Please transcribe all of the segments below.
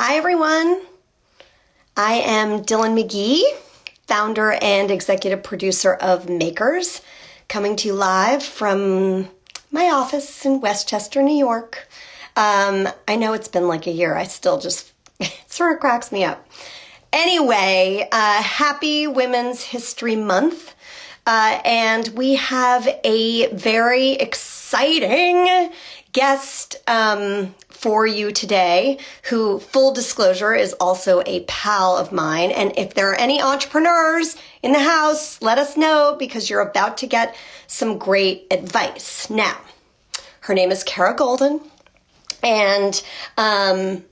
Hi, everyone. I am Dyllan McGee, founder and executive producer of Makers, coming to you live from my office in Westchester, New York. I know it's been like a year. I still just, it sort of cracks me up. Anyway, happy Women's History Month. And we have a very exciting guest for you today who, full disclosure, is also a pal of mine. And if there are any entrepreneurs in the house, let us know because you're about to get some great advice. Now, her name is Kara Goldin, and I'm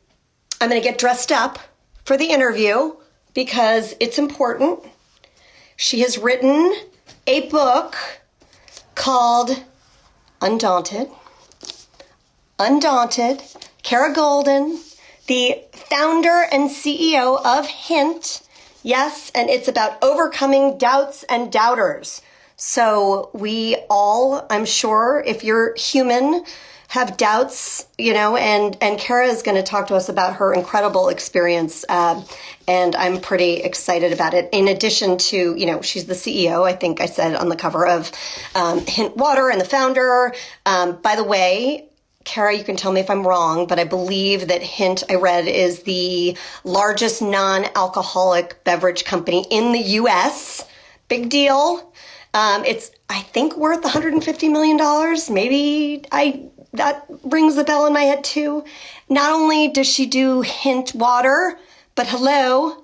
going to get dressed up for the interview because it's important. She has written a book called Undaunted. Undaunted. Kara Goldin, the founder and CEO of Hint. Yes, and it's about overcoming doubts and doubters. So we all, I'm sure, if you're human, have doubts, and Kara is going to talk to us about her incredible experience, and I'm pretty excited about it. In addition to, she's the CEO, I think I said on the cover of Hint Water, and the founder. By the way, Kara, you can tell me if I'm wrong, but I believe that Hint, I read, is the largest non-alcoholic beverage company in the U.S. Big deal. It's, I think, worth $150 million. Maybe that rings a bell in my head too. Not only does she do Hint water, but hello,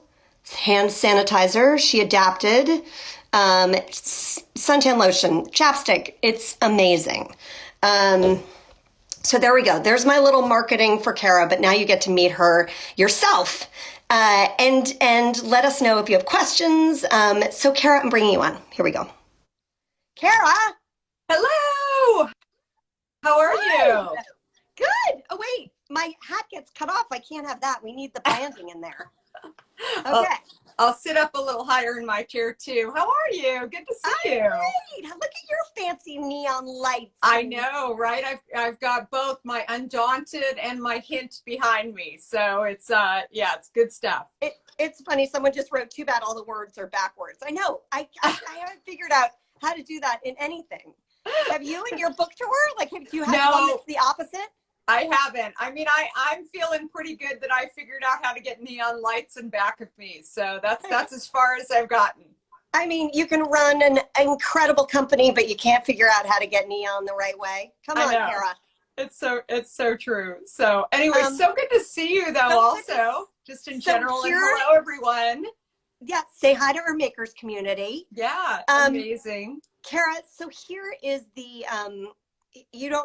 hand sanitizer. She adapted, suntan lotion, chapstick. It's amazing. So there we go. There's my little marketing for Kara, but now you get to meet her yourself. And let us know if you have questions. So Kara, I'm bringing you on. Here we go. Kara. Hello. How are you? Good. Oh, wait. My hat gets cut off. I can't have that. We need the branding in there. Okay. I'll sit up a little higher in my chair too. How are you? Good to see you. Great. Look at your fancy neon lights. I know, right? I've got both my Undaunted and my Hint behind me. So it's it's good stuff. It's funny. Someone just wrote, too bad all the words are backwards. I know. I haven't figured out how to do that in anything. Have you in your book tour? Like, have you had one that's the opposite? I haven't. I mean, I'm feeling pretty good that I figured out how to get neon lights in back of me. So that's as far as I've gotten. I mean, you can run an incredible company, but you can't figure out how to get neon the right way. Come on, Kara. It's so true. So anyway, so good to see you though, also. Just in general, and hello everyone. Yeah, say hi to our Makers community. Yeah, amazing. Kara, so here is the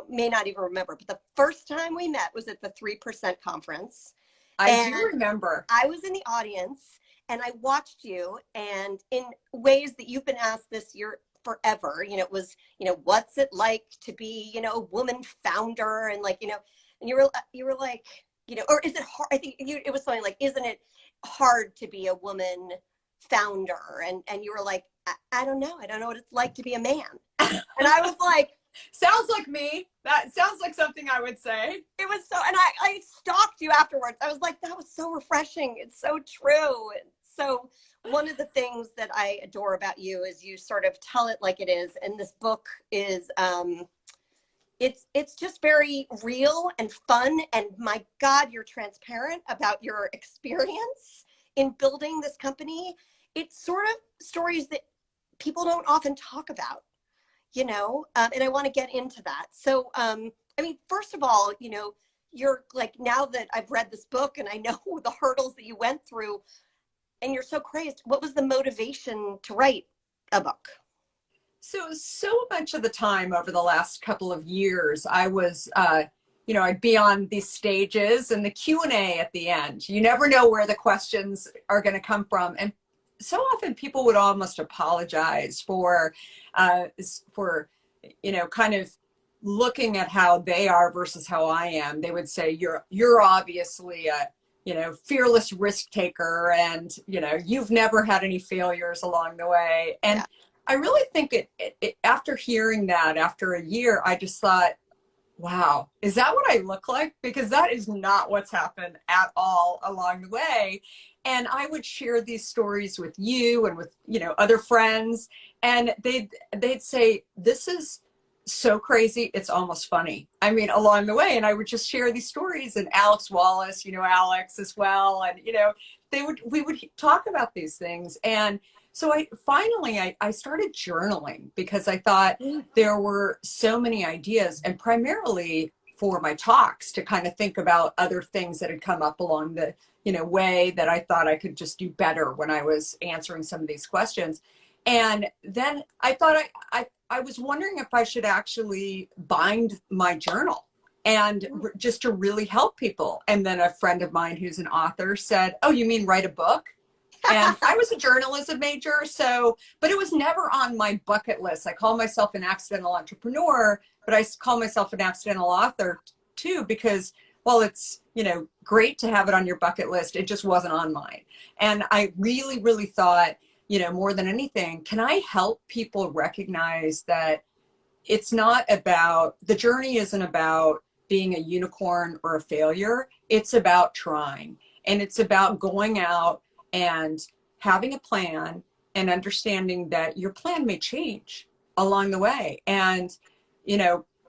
may not even remember, but the first time we met was at the 3% conference. I do remember. I was in the audience and I watched you, and in ways that you've been asked this year forever, it was, what's it like to be, a woman founder, and like, and you were like, or is it hard? I think it was something like, isn't it hard to be a woman founder? And you were like, I don't know. I don't know what it's like to be a man. And I was like, sounds like me. That sounds like something I would say. It was so, and I stalked you afterwards. I was like, that was so refreshing. It's so true. And so one of the things that I adore about you is you sort of tell it like it is. And this book is, it's just very real and fun. And my God, you're transparent about your experience in building this company. It's sort of stories that people don't often talk about, and I want to get into that. So, I mean, first of all, you're like, now that I've read this book and I know the hurdles that you went through and you're so crazed, what was the motivation to write a book? So much of the time over the last couple of years, I was, I'd be on these stages and the Q&A at the end. You never know where the questions are going to come from. And so often people would almost apologize for kind of looking at how they are versus how I am. They would say, you're obviously a, fearless risk taker, and, you've never had any failures along the way. And yeah. I really think it after hearing that, after a year, I just thought, Wow. Is that what I look like? Because that is not what's happened at all along the way. And I would share these stories with you and with, other friends, and they'd say, "This is so crazy, it's almost funny." I mean, along the way, and I would just share these stories, and Alex Wallace, Alex as well, and we would talk about these things. And so I started journaling because I thought there were so many ideas, and primarily for my talks, to kind of think about other things that had come up along the way that I thought I could just do better when I was answering some of these questions. And then I thought I was wondering if I should actually bind my journal and just to really help people. And then a friend of mine who's an author said, "Oh, you mean write a book?" And I was a journalism major, but it was never on my bucket list. I call myself an accidental entrepreneur, but I call myself an accidental author too, because while it's, great to have it on your bucket list, it just wasn't on mine. And I really, really thought, more than anything, can I help people recognize that the journey isn't about being a unicorn or a failure. It's about trying. And it's about going out and having a plan and understanding that your plan may change along the way. And,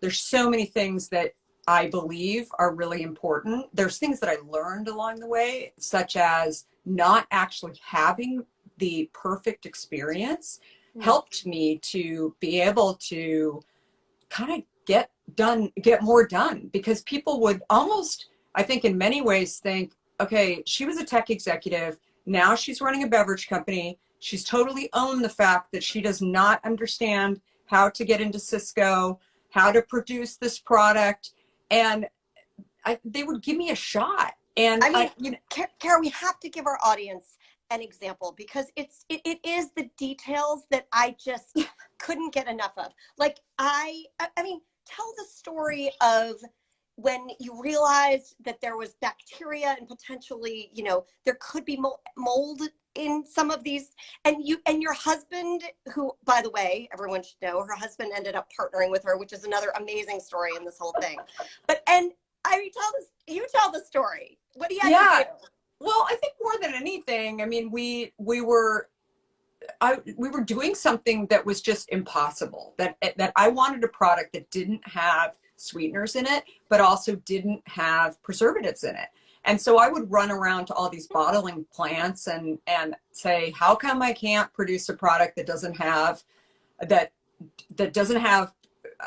there's so many things that I believe are really important. There's things that I learned along the way, such as not actually having the perfect experience helped me to be able to kind of get more done, because people would almost, I think in many ways, think, okay, she was a tech executive. Now she's running a beverage company. She's totally owned the fact that she does not understand how to get into Cisco, how to produce this product. And they would give me a shot. And Kara, we have to give our audience an example, because it is the details that I just couldn't get enough of. Like, I mean, tell the story of when you realized that there was bacteria and potentially, there could be mold in some of these, and your husband, who, by the way, everyone should know, her husband ended up partnering with her, which is another amazing story in this whole thing. You tell the story. What do you have to do? Well, I think more than anything, I mean, we were doing something that was just impossible. That I wanted a product that didn't have sweeteners in it, but also didn't have preservatives in it. And so I would run around to all these bottling plants and say, how come I can't produce a product that doesn't have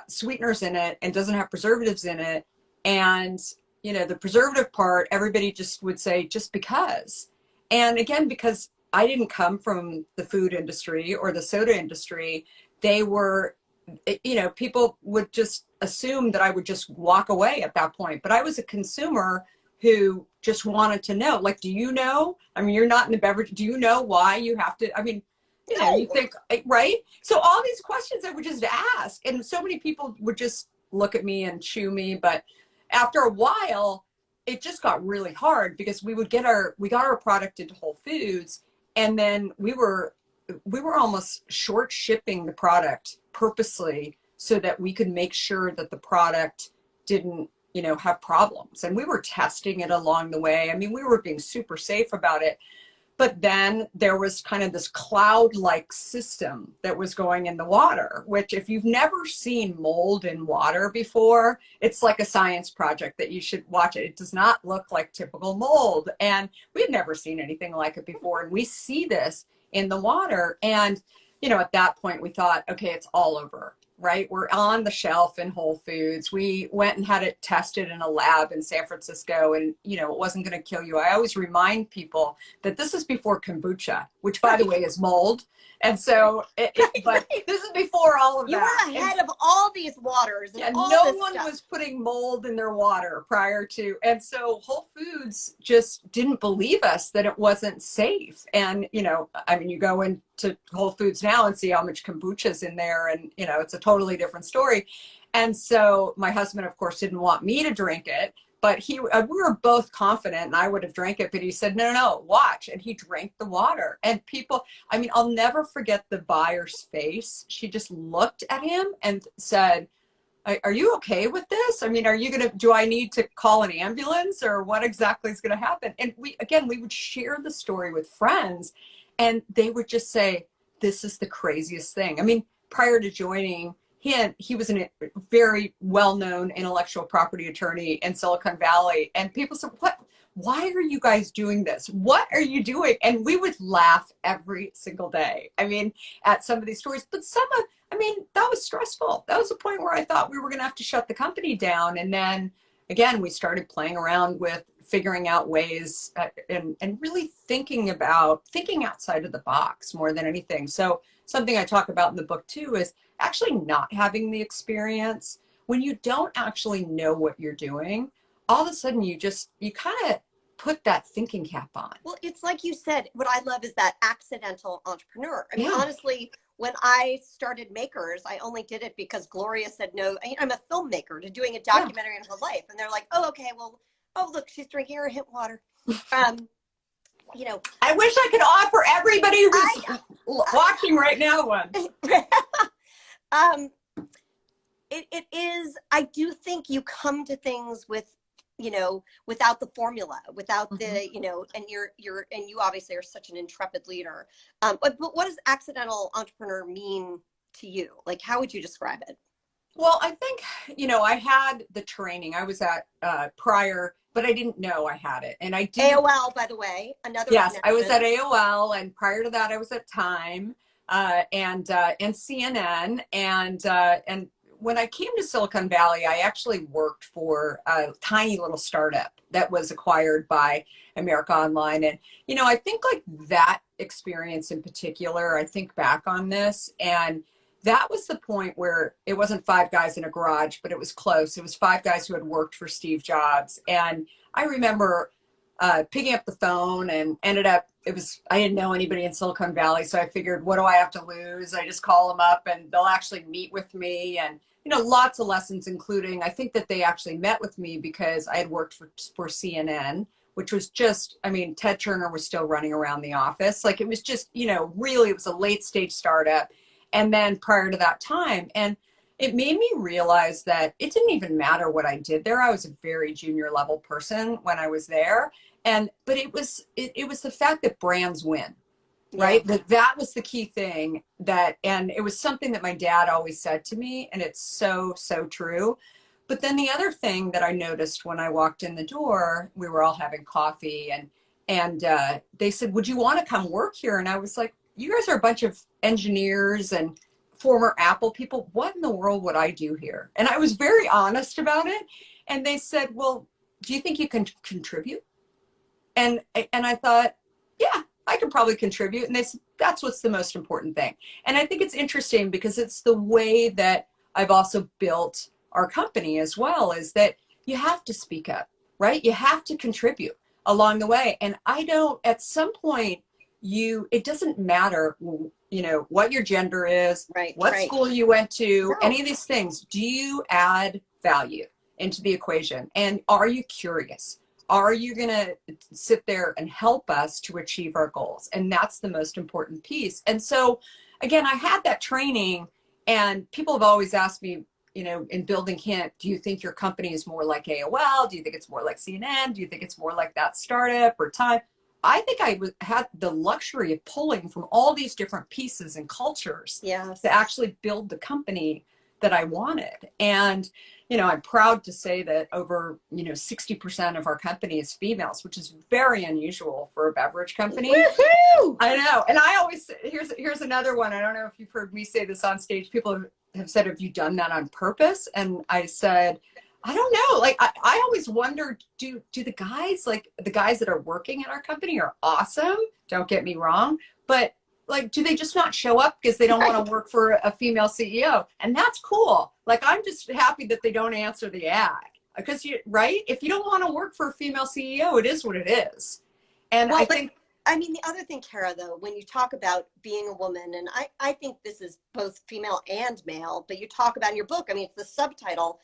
sweeteners in it and doesn't have preservatives in it? And the preservative part, everybody just would say, just because. And again, because I didn't come from the food industry or the soda industry, people would just assume that I would just walk away at that point. But I was a consumer who just wanted to know, like, do you know? I mean, you're not in the beverage. Do you know why you have to? I mean, you think, right? So all these questions I would just ask. And so many people would just look at me and chew me. But after a while, it just got really hard, because we got our product into Whole Foods, and then we were almost short shipping the product purposely so that we could make sure that the product didn't, have problems. And we were testing it along the way. I mean, we were being super safe about it. But then there was kind of this cloud-like system that was going in the water, which, if you've never seen mold in water before, it's like a science project that you should watch it. It does not look like typical mold. And we had never seen anything like it before. And we see this in the water. And, at that point we thought, okay, it's all over, right? We're on the shelf in Whole Foods. We went and had it tested in a lab in San Francisco, and, it wasn't going to kill you. I always remind people that this is before kombucha, which, by the way, is mold. And so, but this is before all of that. You were ahead of all these waters. And no one was putting mold in their water prior to. And so Whole Foods just didn't believe us that it wasn't safe. And, I mean, you go into Whole Foods now and see how much kombucha is in there, and, it's a totally different story. And so my husband, of course, didn't want me to drink it. But we were both confident, and I would have drank it, but he said, no, watch. And he drank the water. And people, I mean, I'll never forget the buyer's face. She just looked at him and said, are you okay with this? I mean, do I need to call an ambulance, or what exactly is going to happen? And we would share the story with friends, and they would just say, this is the craziest thing. I mean, prior to joining, he was a very well-known intellectual property attorney in Silicon Valley. And people said, why are you guys doing this? What are you doing? And we would laugh every single day. I mean, at some of these stories, but I mean, that was stressful. That was a point where I thought we were going to have to shut the company down. And then again, we started playing around with figuring out ways and really thinking outside of the box more than anything. So something I talk about in the book too is actually not having the experience. When you don't actually know what you're doing, all of a sudden you kind of put that thinking cap on. Well, it's like you said, what I love is that accidental entrepreneur. I mean, Yeah. honestly, when I started Makers, I only did it because Gloria said no. I'm a filmmaker to doing a documentary on her life. And they're like, oh, okay, well, oh, look, she's drinking her hip water. You know, I wish I could offer everybody who's watching right now one. It is, I do think you come to things with, without the formula, without the, and you obviously are such an intrepid leader. But what does accidental entrepreneur mean to you? Like, how would you describe it? Well, I think, I had the training. I was at prior, but I didn't know I had it. And I did. AOL, by the way, another Yes, connection. I was at AOL, and prior to that, I was at Time and CNN. And when I came to Silicon Valley, I actually worked for a tiny little startup that was acquired by America Online. And, I think like that experience in particular, I think back on this, and that was the point where it wasn't five guys in a garage, but it was close. It was five guys who had worked for Steve Jobs. And I remember picking up the phone and I didn't know anybody in Silicon Valley. So I figured, what do I have to lose? I just call them up and they'll actually meet with me. And, lots of lessons, including, I think that they actually met with me because I had worked for CNN, which was just, I mean, Ted Turner was still running around the office. Like it was just, really, it was a late stage startup. And then prior to that Time, and it made me realize that it didn't even matter what I did there. I was a very junior level person when I was there. But it was the fact that brands win, right? Yeah. That was the key thing and it was something that my dad always said to me, and it's so, so true. But then the other thing that I noticed when I walked in the door, we were all having coffee and they said, would you want to come work here? And I was like, you guys are a bunch of engineers and former Apple people. What in the world would I do here? And I was very honest about it. And they said, well, do you think you can contribute? And I thought, yeah, I could probably contribute. And they said, that's what's the most important thing. And I think it's interesting because it's the way that I've also built our company as well, is that you have to speak up, right? You have to contribute along the way. And at some point, it doesn't matter, what your gender is, Right, what right. school you went to, No. any of these things. Do you add value into the equation? And are you curious? Are you going to sit there and help us to achieve our goals? And that's the most important piece. And so, again, I had that training, and people have always asked me, in building Hint, do you think your company is more like AOL? Do you think it's more like CNN? Do you think it's more like that startup or Time? I think I had the luxury of pulling from all these different pieces and cultures to actually build the company that I wanted. And, I'm proud to say that over, 60% of our company is females, which is very unusual for a beverage company. Woohoo! I know. And I always, here's another one. I don't know if you've heard me say this on stage. People have said, have you done that on purpose? And I said, I don't know. Like, I always wonder, do the guys that are working in our company are awesome. Don't get me wrong. But like, do they just not show up because they don't want to work for a female CEO? And that's cool. Like, I'm just happy that they don't answer the ad because right? If you don't want to work for a female CEO, it is what it is. And Well, I think, the other thing, Kara, though, when you talk about being a woman, and I think this is both female and male, but you talk about in your book, it's the subtitle,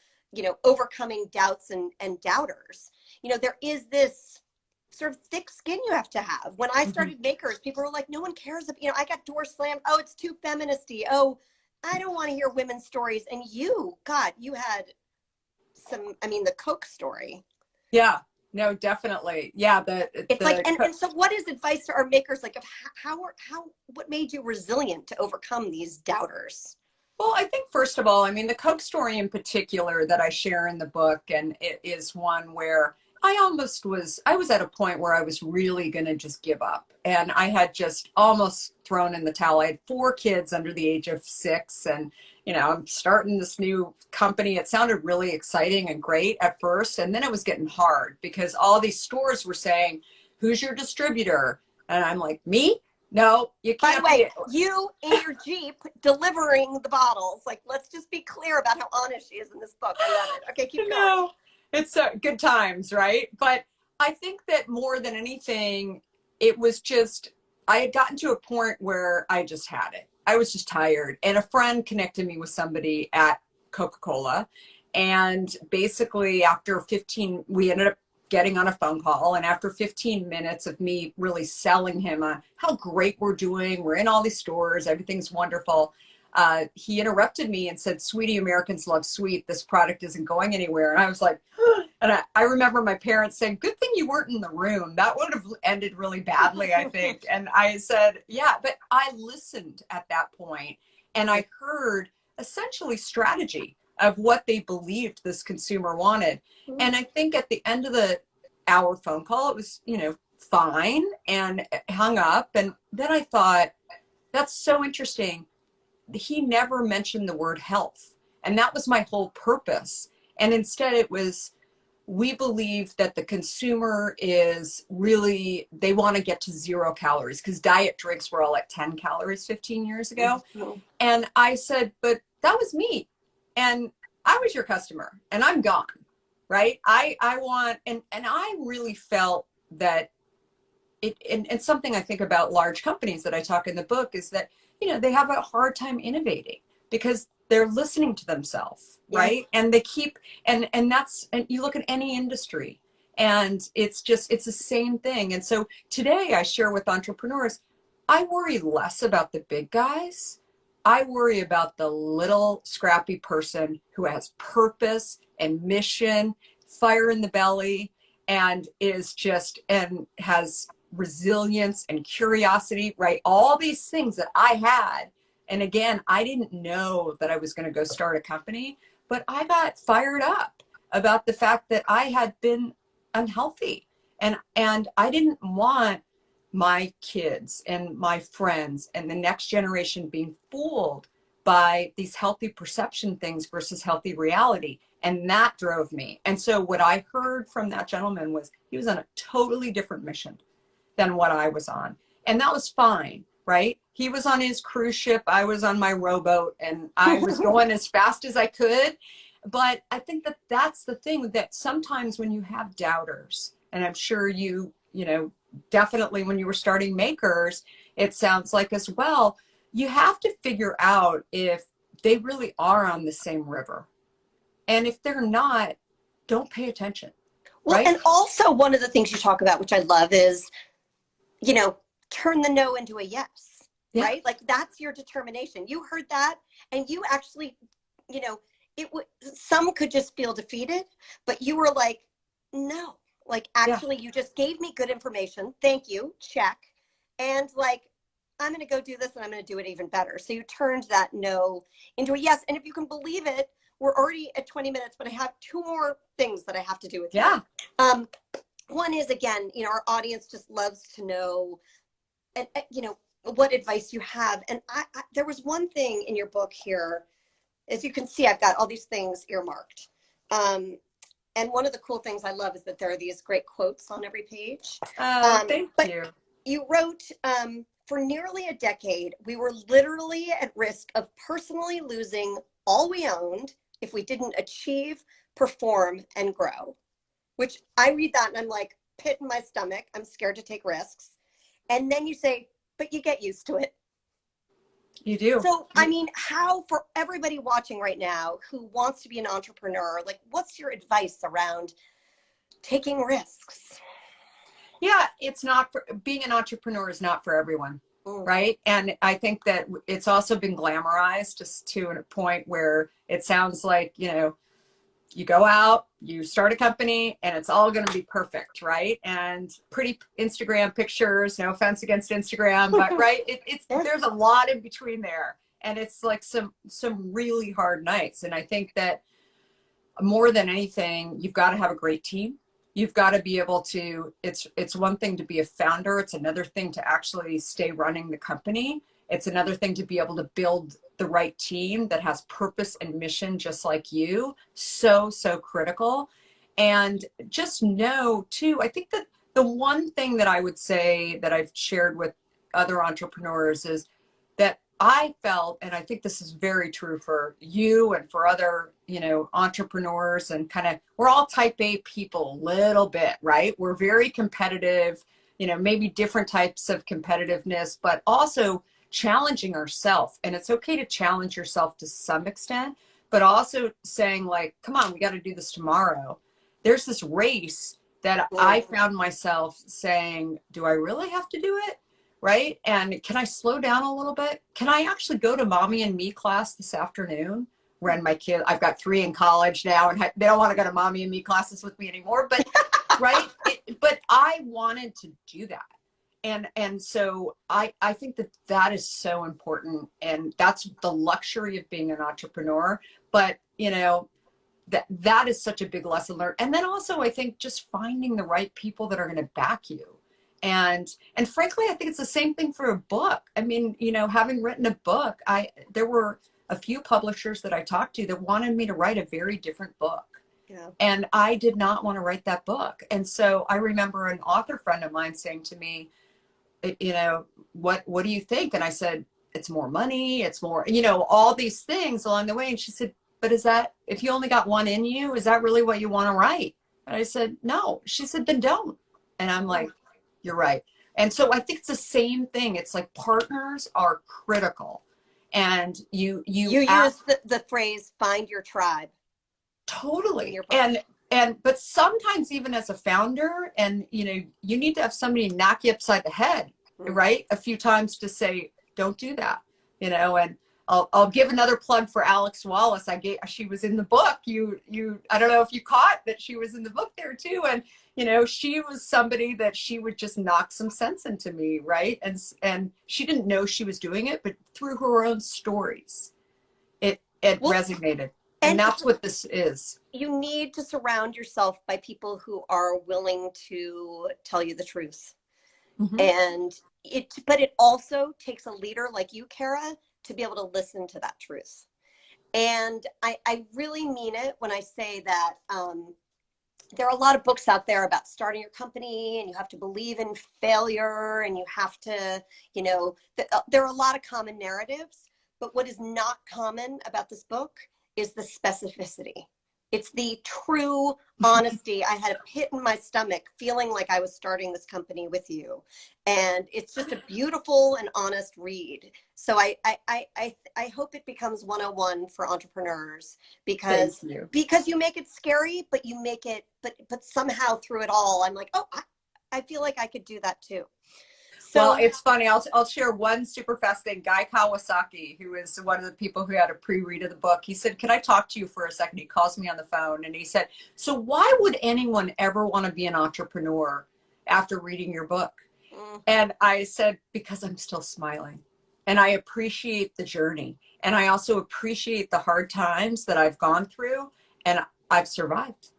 overcoming doubts and doubters. There is this sort of thick skin you have to have. When I started Makers, people were like, no one cares. I got doors slammed. Oh, it's too feministy. Oh, I don't want to hear women's stories. And you, God, you had some, I mean, the Coke story. Yeah, no, definitely. Yeah, It's like, the and so what is advice to our makers, like, of what made you resilient to overcome these doubters? Well, I think first of all, I mean, the Coke story in particular that I share in the book, and it is one where I was at a point where I was really going to just give up. And I had just almost thrown in the towel. I had 4 kids under the age of 6. And, I'm starting this new company. It sounded really exciting and great at first. And then it was getting hard because all these stores were saying, who's your distributor? And I'm like, me? No, you By the can't way, be. you in your Jeep delivering the bottles. Like, let's just be clear about how honest she is in this book. I love it. Okay, keep going. No, it's good times, right? But I think that more than anything, it was just, I had gotten to a point where I just had it. I was just tired. And a friend connected me with somebody at Coca-Cola. And basically, after 15, we ended up getting on a phone call. And after 15 minutes of me really selling him on how great we're doing, we're in all these stores, everything's wonderful, he interrupted me and said, "Sweetie, Americans love sweet. This product isn't going anywhere." And I was like, and I remember my parents saying, "Good thing you weren't in the room. That would have ended really badly, I think." And I said, yeah, but I listened at that point and I heard essentially strategy of what they believed this consumer wanted. And I think at the end of the hour phone call, it was, fine, and hung up. And then I thought, that's so interesting. He never mentioned the word health. And that was my whole purpose. And instead it was, we believe that the consumer is really, they want to get to 0 calories because diet drinks were all at 10 calories 15 years ago. Mhm. And I said, but that was me. And I was your customer and I'm gone. Right. I want, and I really felt that and something I think about large companies that I talk in the book is that, they have a hard time innovating because they're listening to themselves, right? Yeah. And they keep, and you look at any industry and it's the same thing. And so today I share with entrepreneurs, I worry less about the big guys. I worry about the little scrappy person who has purpose and mission, fire in the belly, and has resilience and curiosity, right? All these things that I had. And again, I didn't know that I was going to go start a company, but I got fired up about the fact that I had been unhealthy. And I didn't want my kids and my friends and the next generation being fooled by these healthy perception things versus healthy reality. And that drove me. And so what I heard from that gentleman was he was on a totally different mission than what I was on. And that was fine, right? He was on his cruise ship. I was on my rowboat and I was going as fast as I could. But I think that that's the thing, that sometimes when you have doubters, and I'm sure definitely when you were starting Makers, it sounds like as well, you have to figure out if they really are on the same river. And if they're not, don't pay attention, Well, right? and also one of the things you talk about, which I love, is, turn the no into a yes, Yeah. right? Like, that's your determination. You heard that, and you actually, you know, it would, some could just feel defeated, but you were like, no, like, Yeah. actually, you just gave me good information. Thank you. Check. And like, I'm going to go do this and I'm going to do it even better. So you turned that no into a yes. And if you can believe it, we're already at 20 minutes, but I have 2 more things that I have to do with you. Yeah. One is, again, our audience just loves to know, and what advice you have. And there was one thing in your book here, as you can see, I've got all these things earmarked. And one of the cool things I love is that there are these great quotes on every page. Oh, thank But you. you wrote, for nearly a decade, we were literally at risk of personally losing all we owned if we didn't achieve, perform, and grow. Which I read that and I'm like, pit in my stomach. I'm scared to take risks. And then you say, but you get used to it. You do. So, I mean, how, for everybody watching right now who wants to be an entrepreneur, like, what's your advice around taking risks? Yeah, it's not for being an entrepreneur is not for everyone. Mm. right? And I think that it's also been glamorized just to a point where it sounds like, you go out, you start a company, and it's all going to be perfect, right? And pretty Instagram pictures, no offense against Instagram, but right, it's Yeah. there's a lot in between there, and it's like some really hard nights. And I think that more than anything, you've got to have a great team. You've got to be able to, it's one thing to be a founder. It's another thing to actually stay running the company. It's another thing to be able to build the right team that has purpose and mission, just like you. So, so critical. And just know too, I think that the one thing that I would say that I've shared with other entrepreneurs is that I felt, and I think this is very true for you and for other, entrepreneurs, and kind of, we're all type A people a little bit, right? We're very competitive, maybe different types of competitiveness, but also challenging ourselves. And it's okay to challenge yourself to some extent, but also saying like, come on, we got to do this tomorrow. There's this race that I found myself saying, do I really have to do it? Right? And can I slow down a little bit? Can I actually go to mommy and me class this afternoon? When my kid, I've got 3 in college now, and they don't want to go to mommy and me classes with me anymore. But right, but I wanted to do that, and so I think that is so important, and that's the luxury of being an entrepreneur. But that is such a big lesson learned. And then also, I think just finding the right people that are going to back you. And frankly, I think it's the same thing for a book. I mean, having written a book, there were a few publishers that I talked to that wanted me to write a very different book. Yeah. And I did not want to write that book. And so I remember an author friend of mine saying to me, what do you think? And I said, it's more money, it's more, all these things along the way. And she said, but if you only got one in you, is that really what you want to write? And I said, no. She said, then don't. And I'm like, you're right. And so I think it's the same thing. It's like partners are critical. And you use the phrase "find your tribe." Totally. Your But sometimes even as a founder, and you need to have somebody knock you upside the head, right? A few times to say, don't do that, and I'll give another plug for Alex Wallace. She was in the book. I don't know if you caught that she was in the book there too. And, she was somebody that she would just knock some sense into me. Right. And she didn't know she was doing it, but through her own stories, it resonated. And that's what this is. You need to surround yourself by people who are willing to tell you the truth. Mm-hmm. But it also takes a leader like you, Kara, to be able to listen to that truth. And I really mean it when I say that there are a lot of books out there about starting your company, and you have to believe in failure, and you have to, there are a lot of common narratives. But what is not common about this book is the specificity. It's the true honesty. I had a pit in my stomach feeling like I was starting this company with you. And it's just a beautiful and honest read. So I hope it becomes 101 for entrepreneurs, because you make it scary, but you make it, but somehow through it all, I'm like, oh, I feel like I could do that too. So, well, it's funny. I'll share one super fast thing. Guy Kawasaki, who is one of the people who had a pre-read of the book, he said, can I talk to you for a second? He calls me on the phone and he said, so why would anyone ever want to be an entrepreneur after reading your book? And I said, because I'm still smiling and I appreciate the journey. And I also appreciate the hard times that I've gone through, and I've survived,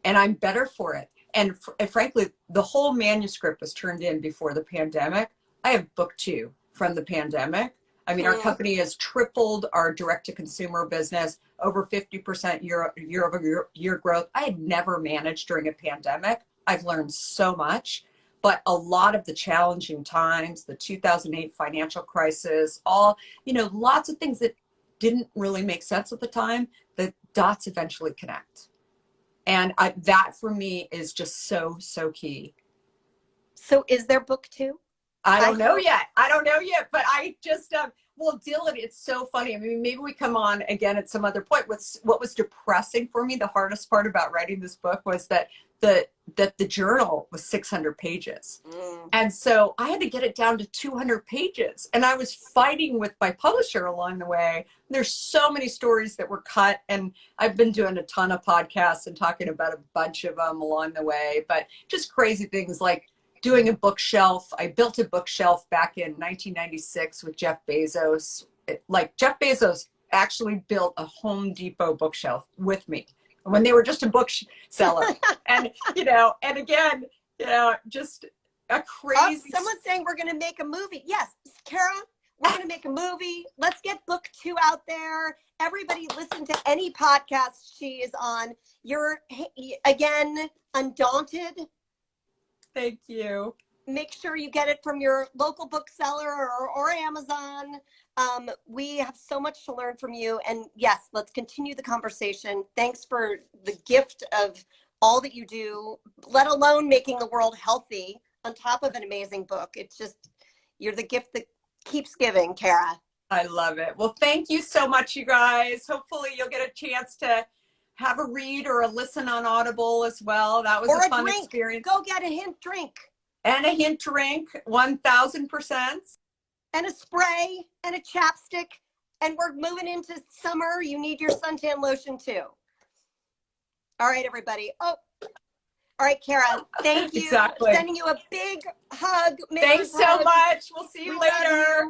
and I'm better for it. And frankly, the whole manuscript was turned in before the pandemic. I have book 2 from the pandemic. I mean, our company has tripled our direct-to-consumer business, over 50% year-over-year growth. I had never managed during a pandemic. I've learned so much, but a lot of the challenging times, the 2008 financial crisis, lots of things that didn't really make sense at the time, the dots eventually connect. And that for me is just so, so key. So is there book 2? I don't know yet, but I just, well, Dyllan, it's so funny. I mean, maybe we come on again at some other point. What was depressing for me, the hardest part about writing this book was that that the journal was 600 pages. And so I had to get it down to 200 pages. And I was fighting with my publisher along the way. There's so many stories that were cut. And I've been doing a ton of podcasts and talking about a bunch of them along the way. But just crazy things like doing a bookshelf. I built a bookshelf back in 1996 with Jeff Bezos. Jeff Bezos actually built a Home Depot bookshelf with me when they were just a bookseller. And, and again, just a crazy. Someone's saying we're going to make a movie. Yes, Kara, we're going to make a movie. Let's get book 2 out there. Everybody listen to any podcast she is on. You're, again, Undaunted. Thank you. Make sure you get it from your local bookseller or Amazon. We have so much to learn from you. And yes, let's continue the conversation. Thanks for the gift of all that you do, let alone making the world healthy on top of an amazing book. It's just, you're the gift that keeps giving, Kara. I love it. Well, thank you so much, you guys. Hopefully you'll get a chance to have a read or a listen on Audible as well. That was a fun experience. Go get a hint drink. And a hint drink, 1000%. And a spray and a chapstick. And we're moving into summer. You need your suntan lotion too. All right, everybody. Oh, all right, Kara. Thank you. Exactly. Sending you a big hug. Thanks so much. We'll see you later.